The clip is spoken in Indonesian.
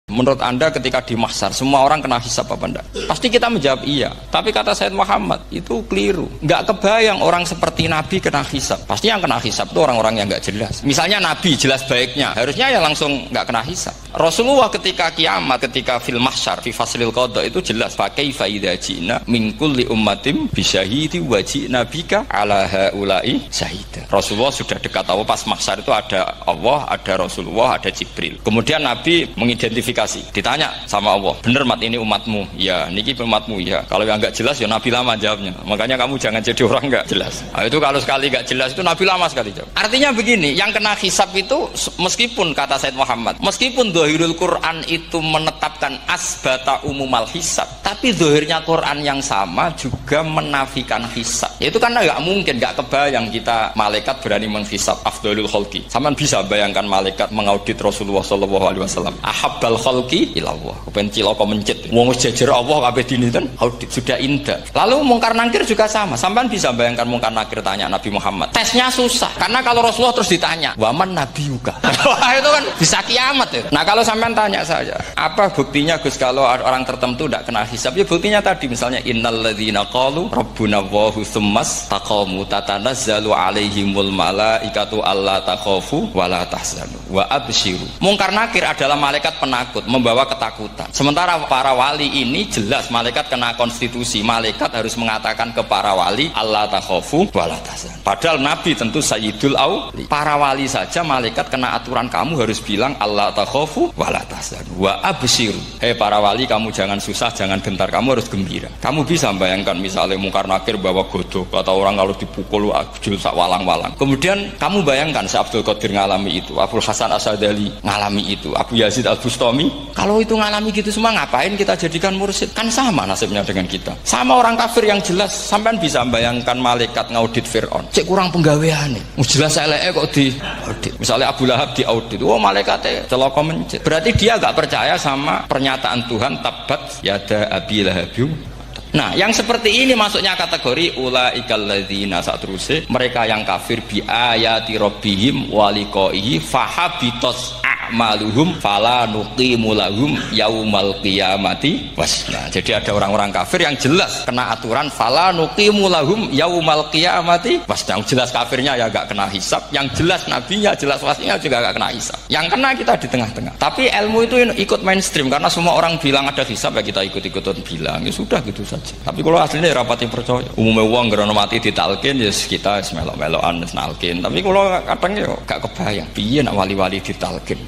Menurut Anda ketika di mahsyar semua orang kena hisab apa enggak? Pasti kita menjawab iya. Tapi kata Sayyid Muhammad itu keliru. Enggak kebayang orang seperti Nabi kena hisab. Pasti yang kena hisab itu orang-orang yang enggak jelas. Misalnya Nabi jelas baiknya, harusnya ya langsung enggak kena hisab. Rasulullah ketika kiamat, ketika fil mahsyar, fi faslil qada itu jelas. Fa kaifa idza ji'na min kulli ummatin bi syahidi wa ji'na bika ala haula'i syahida. Rasulullah sudah dekat Allah pas mahsyar itu ada Allah, ada Rasulullah, ada Jibril. Kemudian Nabi mengidentifikasi, ditanya sama Allah, bener mat ini umatmu? Ya, niki umatmu ya. Kalau yang enggak jelas ya Nabi lama jawabnya. Makanya kamu jangan jadi orang enggak jelas. Nah, itu kalau sekali enggak jelas itu Nabi lama sekali jawab. Artinya begini, yang kena hisab itu meskipun kata Sayyid Muhammad, meskipun zahirul Quran itu menetapkan asbata umumal hisab, tapi zahirnya Quran yang sama juga menafikan hisab. Ya itu karena enggak mungkin, enggak kebayang kita malaikat berani menghisab afdhalul khalqi. Saman bisa bayangkan malaikat mengaudit Rasulullah sallallahu alaihi wasallam. Ahabbal khalqi ilallah. Kepen cilaka mencit. Wong wis jejer Allah kabeh dinten audit sudah indah. Lalu mungkar nakir juga sama. Sampean bisa bayangkan mungkar nakir tanya Nabi Muhammad. Tesnya susah. Karena kalau Rasulullah terus ditanya, "Wa man nabiyuka?" Wah, itu kan bisa kiamat ya. Nah, kalau sampean tanya saja, apa buktinya Gus kalau orang tertentu tidak kena hisab? Ya buktinya tadi misalnya innalladzina qalu rabbuna Allahu tsummas taqamu tatanazzalu alaihimul malaikatu alla takhafu wa la tahzanu wa abshiru. Mungkar nakir adalah malaikat penakut, membawa ketakutan. Sementara para wali ini jelas malaikat kena konstitusi. Malaikat harus mengatakan ke para wali Allah takhafu wala tahzan. Padahal Nabi tentu sayyidul auli. Para wali saja malaikat kena aturan, kamu harus bilang Allah takhafu wala tahzan wa abshiru. Hei para wali, kamu jangan susah, jangan gentar, kamu harus gembira. Kamu bisa bayangkan misalnya mungkar nakir bawa godok, kata orang kalau dipukul ajul sak walang-walang. Kemudian kamu bayangkan si Abdul Qadir ngalami itu, Abdul Hasan Asadali ngalami itu, Abu Yazid Al-Bustami. Kalau itu ngalami gitu semua, ngapain kita jadikan mursyid? Kan sama nasibnya dengan kita. Sama orang kafir yang jelas. Sampean bisa bayangkan malaikat ngaudit Fir'aun. Cek kurang penggaweane. Jelas eleke kok di audit. Misalnya Abu Lahab di audit. Oh, malaikatnya celaka mencet. Berarti dia enggak percaya sama pernyataan Tuhan tabat yada Abi Lahab. Nah, yang seperti ini masuknya kategori ulaikal ladzina satruse, mereka yang kafir bi ayati rabbihim wa liqaihi fahabitos a'maluhum fala nuqimu lahum yaumal qiyamati wasna. Jadi ada orang-orang kafir yang jelas kena aturan fala nuqimu lahum yaumal qiyamati wasna. Yang jelas kafirnya ya enggak kena hisab, yang jelas nabinya, jelas wasinya juga enggak kena hisab. Yang kena kita di tengah-tengah. Tapi ilmu itu ikut mainstream karena semua orang bilang ada hisab, ya kita ikut-ikutan bilang. Ya sudah gitu saja. Tapi kalau aslinya rapati percaya, umumnya uang gerono mati ditalkin, ya kita melok-melokan nalkin. Tapi kalau kadang ya gak kebayang, piye nak wali-wali ditalkin.